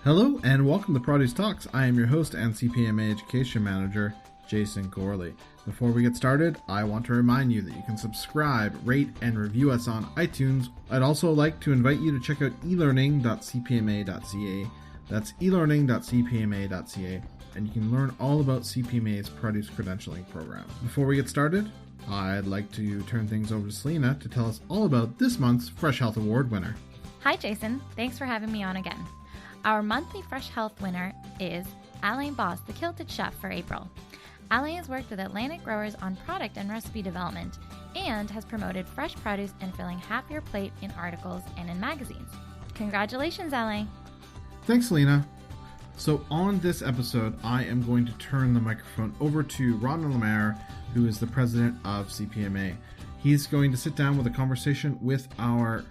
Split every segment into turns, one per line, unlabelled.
Hello and welcome to Produce Talks. I am your host and CPMA Education Manager, Jason Gorley. Before we get started, I want to remind you that you can subscribe, rate, and review us on iTunes. I'd also like to invite you to check out elearning.cpma.ca. That's elearning.cpma.ca, and you can learn all about CPMA's Produce Credentialing Program. Before we get started, I'd like to turn things over to Selena to tell us all about this month's Fresh Health Award winner.
Hi Jason, thanks for having me on again. Our monthly Fresh Health winner is Alain Boss, the Kilted Chef for April. Alain has worked with Atlantic growers on product and recipe development and has promoted fresh produce and filling half your plate in articles and in magazines. Congratulations, Alain.
Thanks, Selena. So on this episode, I am going to turn the microphone over to Ron Lemaire, who is the president of CPMA. He's going to sit down with a conversation with our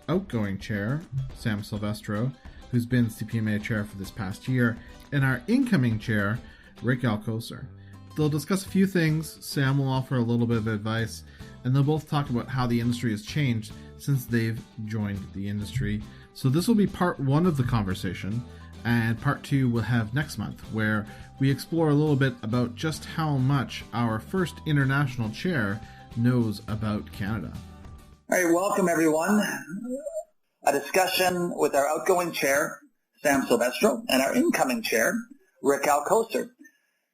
outgoing chair, Sam Silvestro, who's been CPMA chair for this past year, and our incoming chair, Rick Alcocer. They'll discuss a few things, Sam will offer a little bit of advice, and they'll both talk about how the industry has changed since they've joined the industry. So this will be part one of the conversation, and part two we'll have next month, where we explore a little bit about just how much our first international chair knows about Canada.
All right, welcome everyone. A discussion with our outgoing chair, Sam Silvestro, and our incoming chair, Rick Alcocer.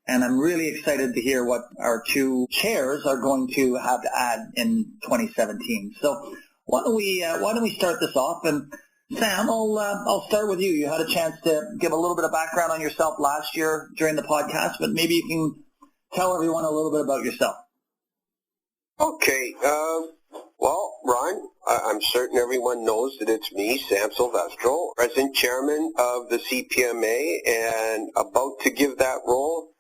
And I'm really excited to hear what our two chairs are going to have to add in 2017. So why don't we start this off? And Sam, I'll start with you. You had a chance to give a little bit of background on yourself last year during the podcast, but maybe you can tell everyone a little bit about yourself.
Okay. Well, Ron, I'm certain everyone knows that it's me, Sam Silvestro, President Chairman of the CPMA, and about to give that role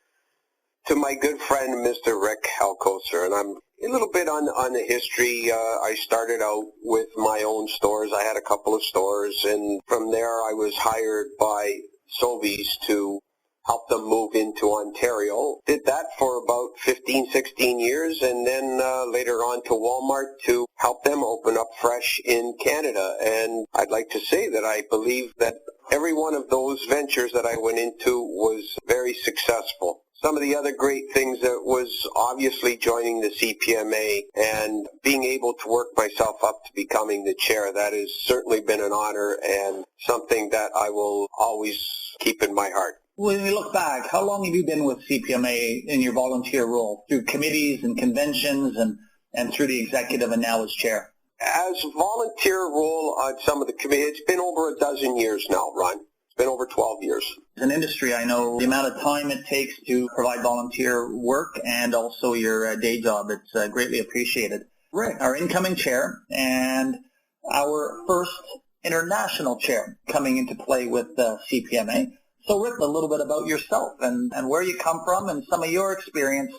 to my good friend, Mr. Rick Alcocer. And I'm a little bit on the history. I started out with my own stores. I had a couple of stores, and from there I was hired by Sobeys to help them move into Ontario. Did that for about 15, 16 years, and then later on to Walmart to help them open up fresh in Canada. And I'd like to say that I believe that every one of those ventures that I went into was very successful. Some of the other great things that was obviously joining the CPMA and being able to work myself up to becoming the chair. That has certainly been an honor and something that I will always keep in my heart.
When you look back, how long have you been with CPMA in your volunteer role, through committees and conventions and through the executive and now as chair?
As volunteer role on some of the committees, it's been over a dozen years now, Ron. It's been over 12 years.
As an industry, I know the amount of time it takes to provide volunteer work and also your day job. It's greatly appreciated. Rick, our incoming chair and our first international chair coming into play with CPMA. So Rick, a little bit about yourself and where you come from and some of your experience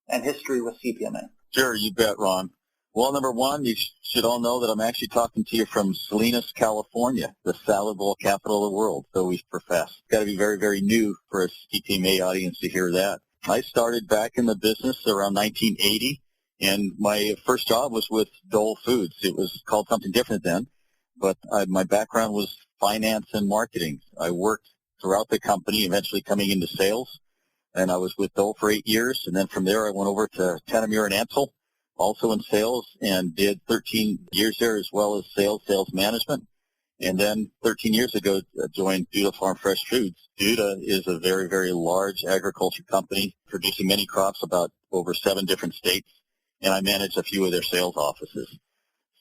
and history with CPMA.
Sure, you bet, Ron. Well, number one, you should all know that I'm actually talking to you from Salinas, California, the salad bowl capital of the world, so we profess. It's got to be very, very new for a CPMA audience to hear that. I started back in the business around 1980, and my first job was with Dole Foods. It was called something different then, but my background was finance and marketing. I worked throughout the company, eventually coming into sales, and I was with Dole for 8 years, and then from there I went over to Tanamir and Ansel, also in sales, and did 13 years there as well as sales management. And then 13 years ago, joined Duda Farm Fresh Foods. Duda is a very, very large agriculture company producing many crops, about over 7 different states, and I manage a few of their sales offices.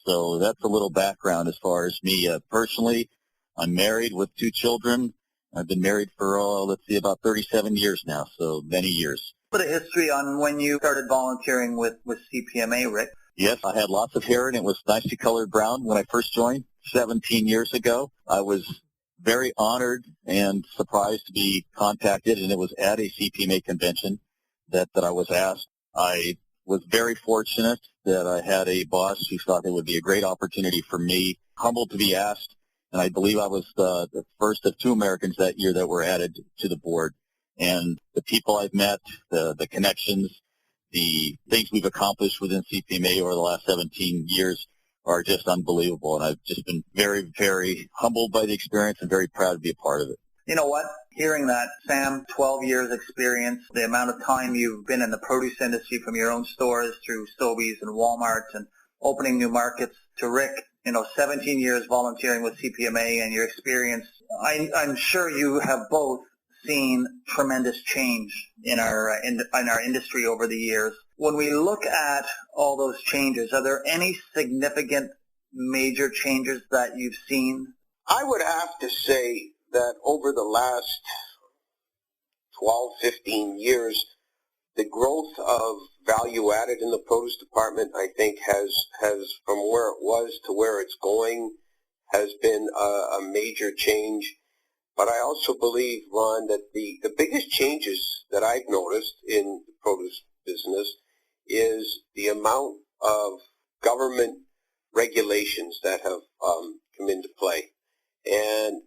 So that's a little background as far as me. Personally, I'm married with 2 children. I've been married for, about 37 years now, so many years.
A bit of history on when you started volunteering with CPMA, Rick.
Yes, I had lots of hair, and it was nicely colored brown when I first joined 17 years ago. I was very honored and surprised to be contacted, and it was at a CPMA convention that I was asked. I was very fortunate that I had a boss who thought it would be a great opportunity for me, humbled to be asked. And I believe I was the first of 2 Americans that year that were added to the board. And the people I've met, the connections, the things we've accomplished within CPMA over the last 17 years are just unbelievable. And I've just been very, very humbled by the experience and very proud to be a part of it.
You know what? Hearing that, Sam, 12 years experience, the amount of time you've been in the produce industry from your own stores through Sobeys and Walmarts and opening new markets, to Rick, 17 years volunteering with CPMA and your experience, I'm sure you have both seen tremendous change in our industry over the years. When we look at all those changes, are there any significant major changes that you've seen?
I would have to say that over the last 12, 15 years, the growth of value added in the produce department, I think, has from where it was to where it's going, has been a major change. But I also believe, Ron, that the biggest changes that I've noticed in the produce business is the amount of government regulations that have come into play, and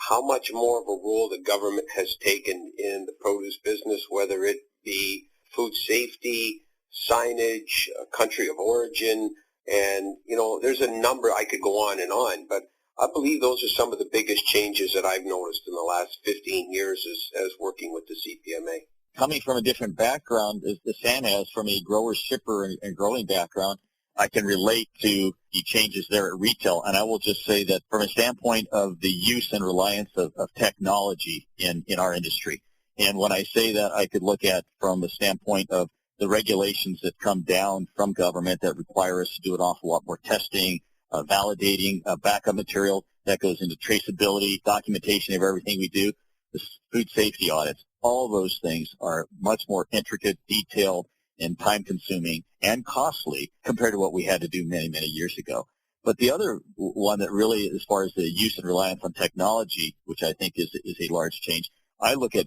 how much more of a role the government has taken in the produce business, whether it be food safety, signage, country of origin, and, there's a number. I could go on, but I believe those are some of the biggest changes that I've noticed in the last 15 years as working with the CPMA.
Coming from a different background as Sam has, from a grower, shipper, and growing background, I can relate to the changes there at retail. And I will just say that from a standpoint of the use and reliance of technology in our industry, and when I say that, I could look at from the standpoint of the regulations that come down from government that require us to do an awful lot more testing, validating backup material that goes into traceability, documentation of everything we do, the food safety audits. All those things are much more intricate, detailed, and time-consuming and costly compared to what we had to do many, many years ago. But the other one that really, as far as the use and reliance on technology, which I think is a large change, I look at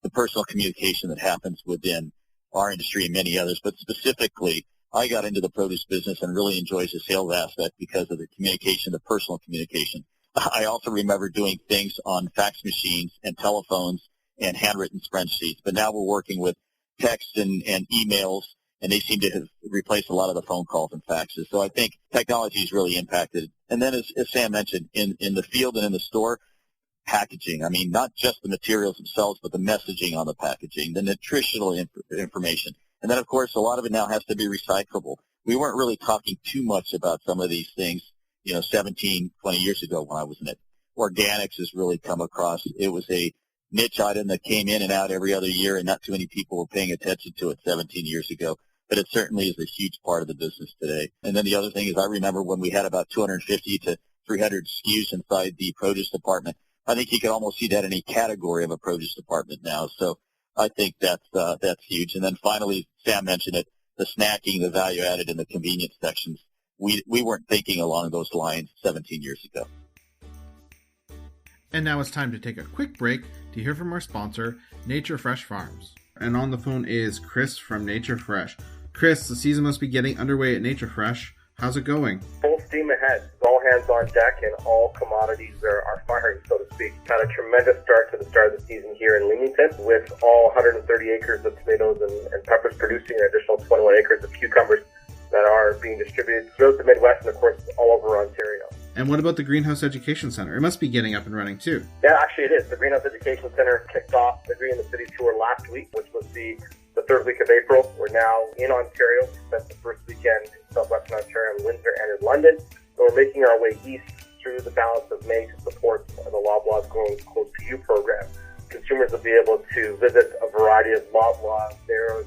the personal communication that happens within our industry and many others, but specifically, I got into the produce business and really enjoys the sales aspect because of the communication, the personal communication. I also remember doing things on fax machines and telephones and handwritten spreadsheets, but now we're working with text and emails, and they seem to have replaced a lot of the phone calls and faxes. So I think technology has really impacted. And then, as Sam mentioned, in the field and in the store, packaging. I mean, not just the materials themselves, but the messaging on the packaging, the nutritional information. And then, of course, a lot of it now has to be recyclable. We weren't really talking too much about some of these things, 17, 20 years ago when I was in it. Organics has really come across. It was a niche item that came in and out every other year, and not too many people were paying attention to it 17 years ago. But it certainly is a huge part of the business today. And then the other thing is, I remember when we had about 250 to 300 SKUs inside the produce department. I think you can almost see that in any category of a produce department now. So I think that's huge. And then finally, Sam mentioned it, the snacking, the value added, and the convenience sections. We weren't thinking along those lines 17 years ago.
And now it's time to take a quick break to hear from our sponsor, Nature Fresh Farms. And on the phone is Chris from Nature Fresh. Chris, the season must be getting underway at Nature Fresh. How's it going?
Full steam ahead. All hands on deck, and all commodities are firing, so to speak. Had a tremendous start to the start of the season here in Leamington, with all 130 acres of tomatoes and peppers producing an additional 21 acres of cucumbers that are being distributed throughout the Midwest and, of course, all over Ontario.
And what about the Greenhouse Education Center? It must be getting up and running, too.
Yeah, actually it is. The Greenhouse Education Center kicked off the Green in the City tour last week, which was the third week of April. We're now in Ontario. We spent the first weekend in southwestern Ontario in Windsor and in London. So we're making our way east through the balance of May to support the Loblaws Growing Close to You program. Consumers will be able to visit a variety of Loblaws, theirs,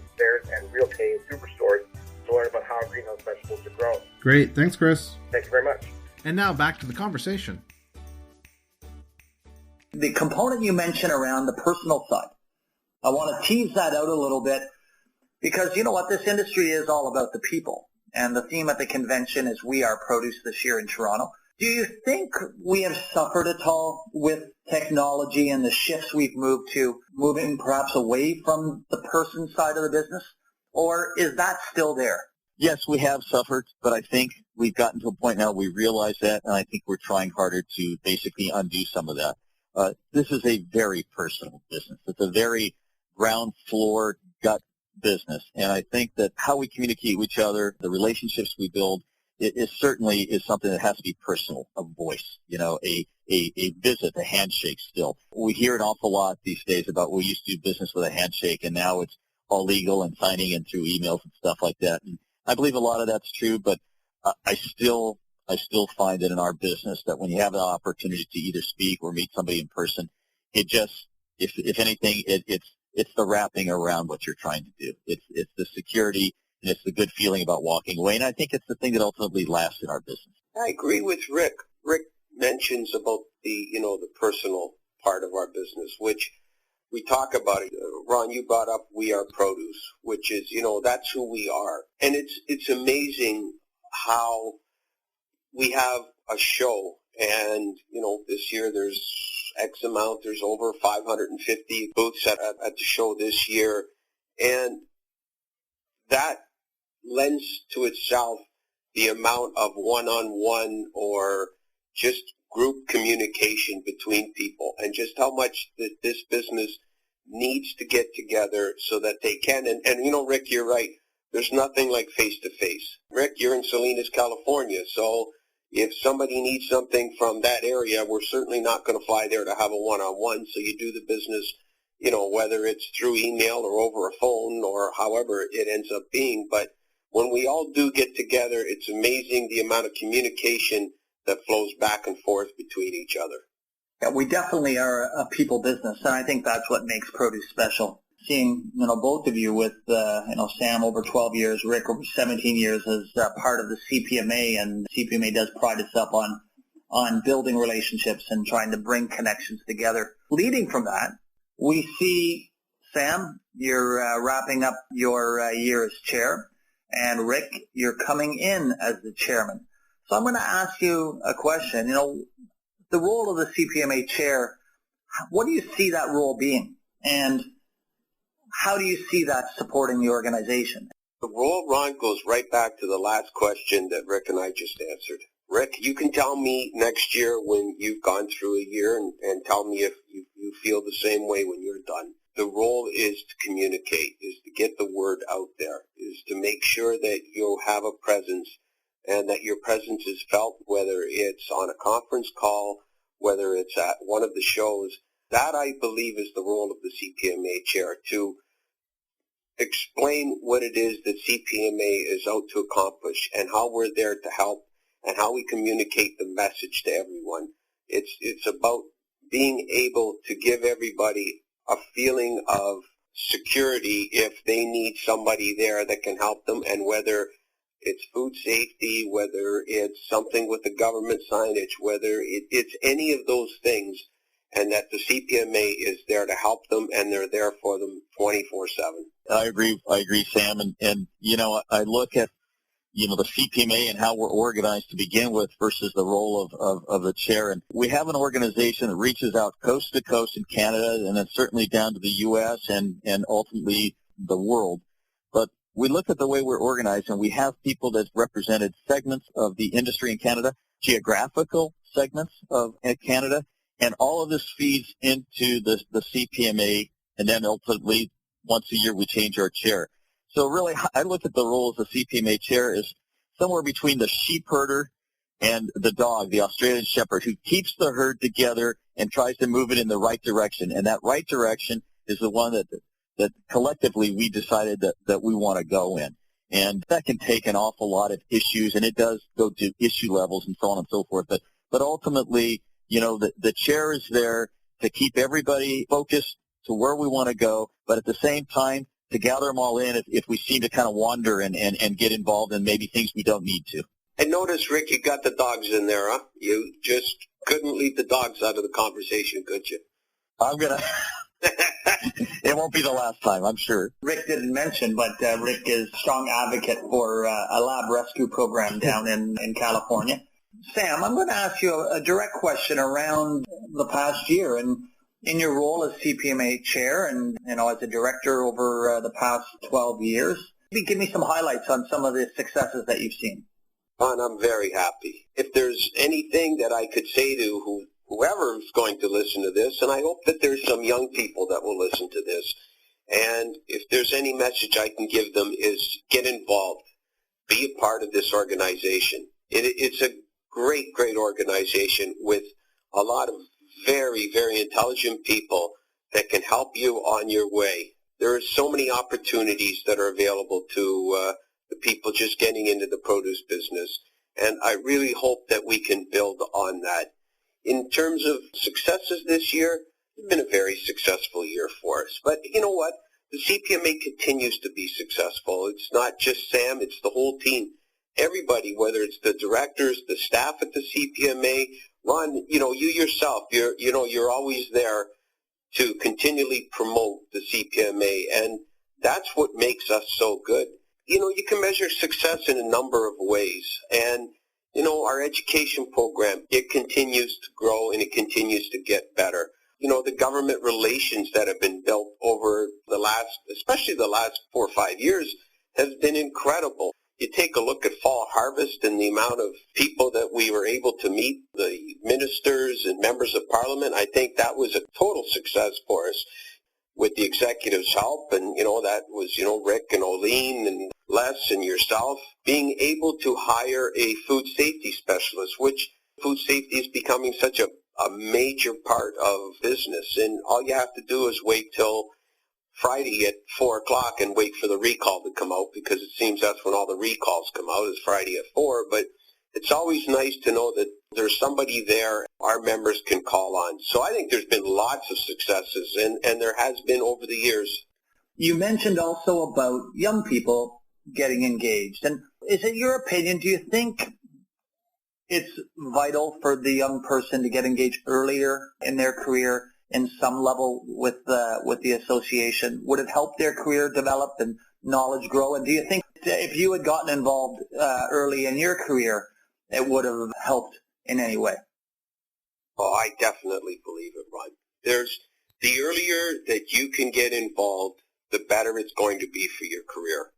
and real Canadian superstores to learn about how greenhouse vegetables are grown.
Great. Thanks, Chris.
Thank you very much.
And now back to the conversation.
The component you mentioned around the personal side, I want to tease that out a little bit because you know what? This industry is all about the people. And the theme at the convention is We Are Produce this year in Toronto. Do you think we have suffered at all with technology and the shifts we've moving perhaps away from the person side of the business? Or is that still there?
Yes, we have suffered, but I think we've gotten to a point now we realize that, and I think we're trying harder to basically undo some of that. This is a very personal business. It's a very ground floor, gut business, and I think that how we communicate with each other, the relationships we build, it certainly is something that has to be personal, a voice, a a visit, a handshake still. We hear an awful lot these days about we used to do business with a handshake, and now it's all legal and signing in through emails and stuff like that. And I believe a lot of that's true, but I still find that in our business that when you have an opportunity to either speak or meet somebody in person, it just, if anything, it's the wrapping around what you're trying to do. It's the security and it's the good feeling about walking away. And I think it's the thing that ultimately lasts in our business.
I agree with Rick. Rick mentions about the personal part of our business, which we talk about it. Ron, you brought up We Are Produce, which is, that's who we are. And it's amazing how we have a show, and, this year there's X amount, there's over 550 booths at the show this year, and that lends to itself the amount of one-on-one or just group communication between people, and just how much this business needs to get together so that they can. And Rick, you're right. There's nothing like face-to-face. Rick, you're in Salinas, California, so if somebody needs something from that area, we're certainly not going to fly there to have a one-on-one, so you do the business, whether it's through email or over a phone or however it ends up being. But when we all do get together, it's amazing the amount of communication that flows back and forth between each other.
Yeah, we definitely are a people business, and I think that's what makes produce special. Seeing, both of you with, Sam over 12 years, Rick over 17 years as part of the CPMA, and CPMA does pride itself on building relationships and trying to bring connections together. Leading from that, we see, Sam, you're wrapping up your year as chair, and Rick, you're coming in as the chairman. So I'm going to ask you a question. The role of the CPMA chair, what do you see that role being? And how do you see that supporting the organization?
The role, Ron, goes right back to the last question that Rick and I just answered. Rick, you can tell me next year when you've gone through a year and tell me if you feel the same way when you're done. The role is to communicate, is to get the word out there, is to make sure that you'll have a presence and that your presence is felt, whether it's on a conference call, whether it's at one of the shows. That, I believe, is the role of the CPMA chair, to explain what it is that CPMA is out to accomplish and how we're there to help and how we communicate the message to everyone. It's about being able to give everybody a feeling of security if they need somebody there that can help them, and whether it's food safety, whether it's something with the government signage, whether it's any of those things, and that the CPMA is there to help them, and they're there for them 24/7.
I agree, Sam. And I look at, the CPMA and how we're organized to begin with versus the role of the chair. And we have an organization that reaches out coast to coast in Canada, and then certainly down to the U.S. and ultimately the world. But we look at the way we're organized, and we have people that represented segments of the industry in Canada, geographical segments of Canada, and all of this feeds into the CPMA, and then ultimately once a year we change our chair. So really, I look at the role as the CPMA chair as somewhere between the sheep herder and the dog, the Australian Shepherd, who keeps the herd together and tries to move it in the right direction. And that right direction is the one that collectively we decided that we want to go in. And that can take an awful lot of issues, and it does go to issue levels and so on and so forth. But ultimately, the chair is there to keep everybody focused to where we want to go, but at the same time, to gather them all in if we seem to kind of wander and get involved in maybe things we don't need to.
And notice, Rick, you got the dogs in there, huh? You just couldn't leave the dogs out of the conversation, could you?
I'm going to... It won't be the last time, I'm sure.
Rick didn't mention, but Rick is a strong advocate for a lab rescue program down in California. Sam, I'm going to ask you a direct question around the past year, and in your role as CPMA chair and as a director over the past 12 years, maybe give me some highlights on some of the successes that you've seen.
Ron, I'm very happy. If there's anything that I could say to whoever is going to listen to this, and I hope that there's some young people that will listen to this, and if there's any message I can give them is get involved, be a part of this organization. It's a great, great organization with a lot of very, very intelligent people that can help you on your way. There are so many opportunities that are available to the people just getting into the produce business, and I really hope that we can build on that. In terms of successes this year, it's been a very successful year for us. But you know what? The CPMA continues to be successful. It's not just Sam, it's the whole team. Everybody, whether it's the directors, the staff at the CPMA, Ron, you yourself, you're always there to continually promote the CPMA, and that's what makes us so good. You can measure success in a number of ways, and our education program, it continues to grow and it continues to get better. The government relations that have been built over especially the last 4 or 5 years, has been incredible. You take a look at fall harvest and the amount of people that we were able to meet, the ministers and members of parliament, I think that was a total success for us with the executive's help. And, that was, Rick and Olene and Les and yourself being able to hire a food safety specialist, which food safety is becoming such a major part of business. And all you have to do is wait till Friday at 4 o'clock and wait for the recall to come out, because it seems that's when all the recalls come out, is Friday at 4. But it's always nice to know that there's somebody there our members can call on. So I think there's been lots of successes, and there has been over the years.
You mentioned also about young people getting engaged. And is it your opinion, do you think it's vital for the young person to get engaged earlier in their career in some level with the association? Would it help their career develop and knowledge grow? And do you think if you had gotten involved early in your career, it would have helped in any way?
Oh, I definitely believe it, Ron. The earlier that you can get involved, the better it's going to be for your career.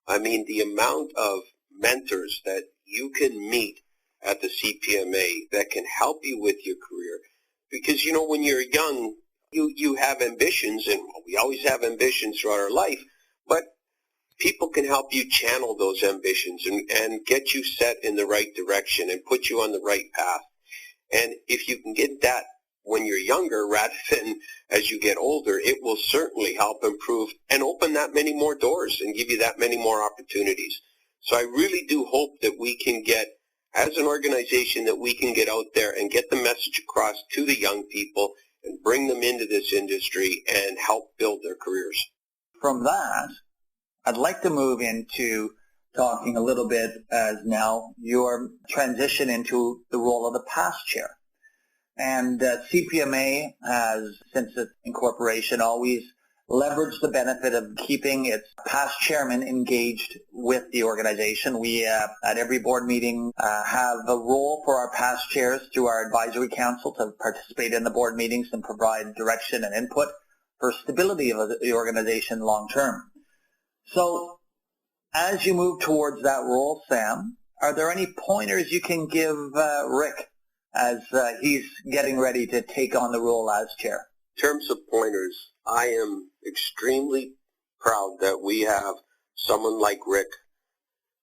I mean, the amount of mentors that you can meet at the CPMA that can help you with your career. Because, when you're young, you have ambitions, and we always have ambitions throughout our life, but people can help you channel those ambitions and get you set in the right direction and put you on the right path. And if you can get that when you're younger rather than as you get older, it will certainly help improve and open that many more doors and give you that many more opportunities. So I really do hope that we can get, as an organization, that we can get out there and get the message across to the young people and bring them into this industry and help build their careers.
From that, I'd like to move into talking a little bit as now your transition into the role of the past chair. And CPMA has, since its incorporation, always leveraged the benefit of keeping its past chairman engaged with the organization. We, at every board meeting, have a role for our past chairs through our advisory council to participate in the board meetings and provide direction and input for stability of the organization long term. So, as you move towards that role, Sam, are there any pointers you can give Rick as he's getting ready to take on the role as chair?
In terms of pointers, I am extremely proud that we have someone like Rick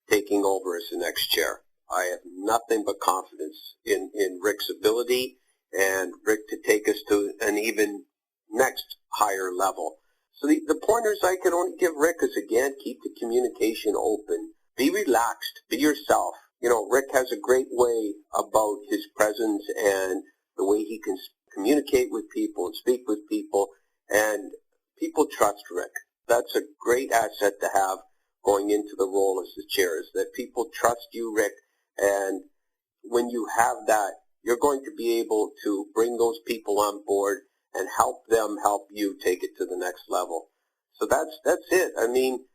taking over as the next chair. I have nothing but confidence in Rick's ability and Rick to take us to an even next higher level. So the pointers I can only give Rick is, again, keep the communication open. Be relaxed. Be yourself. Rick has a great way about his presence and the way he can communicate with people and speak with people, and people trust Rick. That's a great asset to have going into the role as the chair, is that people trust you, Rick, and when you have that, you're going to be able to bring those people on board and help them help you take it to the next level. So that's it. I mean,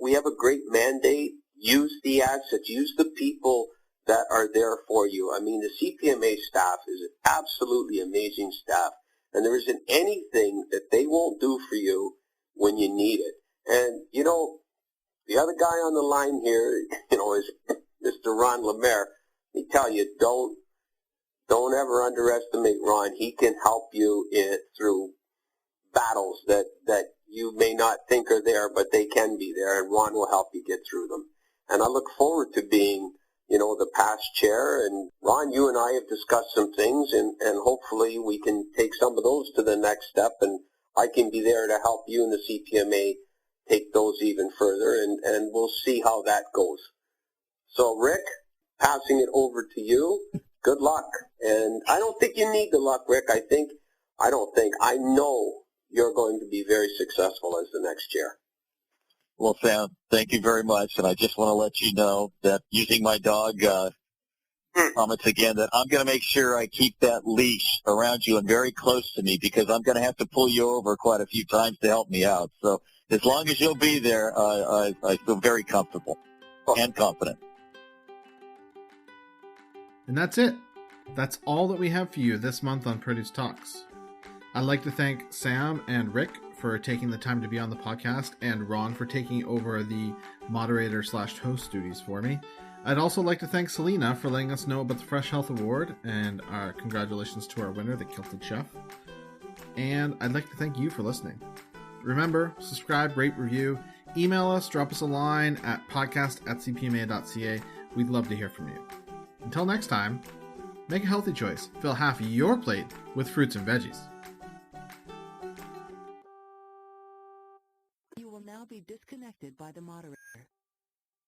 we have a great mandate. Use the assets. Use the people that are there for you. I mean, the CPMA staff is an absolutely amazing staff, and there isn't anything that they won't do for you when you need it. And, the other guy on the line here, is Mr. Ron Lemaire. Let me tell you, don't ever underestimate Ron. He can help you through battles that you may not think are there, but they can be there, and Ron will help you get through them. And I look forward to being the past chair. And Ron, you and I have discussed some things, and hopefully we can take some of those to the next step, and I can be there to help you and the CPMA take those even further, and we'll see how that goes. So Rick, passing it over to you. Good luck. And I don't think you need the luck, Rick. I know you're going to be very successful as the next chair.
Well, Sam, thank you very much. And I just want to let you know that using my dog comments again, that I'm going to make sure I keep that leash around you and very close to me, because I'm going to have to pull you over quite a few times to help me out. So as long as you'll be there, I feel very comfortable and confident.
And that's it. That's all that we have for you this month on Produce Talks. I'd like to thank Sam and Rick for taking the time to be on the podcast, and Ron for taking over the moderator/host duties for me. I'd also like to thank Selena for letting us know about the Fresh Health Award, and our congratulations to our winner, the Kilted Chef. And I'd like to thank you for listening. Remember, subscribe, rate, review, email us, drop us a line at podcast@cpma.ca. We'd love to hear from you. Until next time, make a healthy choice. Fill half your plate with fruits and veggies.
You will now be disconnected by the moderator.